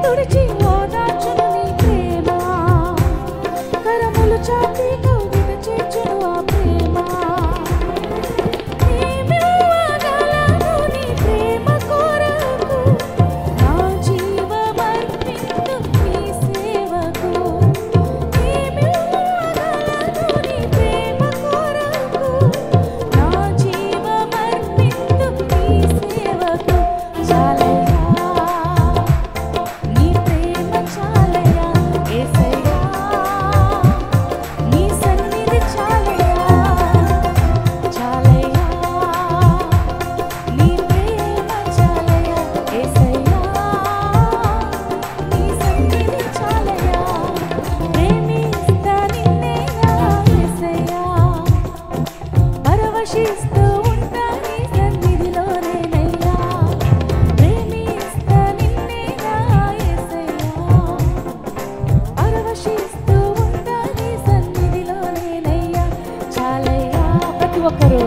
తుడిచి ఓదార్చును నీ ప్రేమ, కరములు చాపి కౌగిట చేర్చును ఆ ప్రేమ. ఏమివ్వగలను నీ ప్రేమ కొరకు, నా జీవమర్పింతు నీ సేవకు. ఏమివ్వగలను నీ ప్రేమ కొరకు, నా జీవమర్పింతు నీ సేవకు. చాలయ్యా నీ ప్రేమ చాలయ్యా యేసయ్యా, నీ సన్నిధి చాలయ్యా. చాలయ్యా నీ ప్రేమ చాలయ్యా యేసయ్యా, నీ సన్నిధి చాలయ్యా. ప్రేమిస్తా నిన్నేనా యేసయ్యా, పరవశిస్తూ ఉంటా నీ సన్నిధిలోనేనయ్యా. ప్రేమిస్తా నిన్నేనా యేసయ్యా, పరవశిస్తూ ఉంటా నీ సన్నిధిలోనేనయ్యా. చాలయ్యా ప్రతి ఒక్కరూ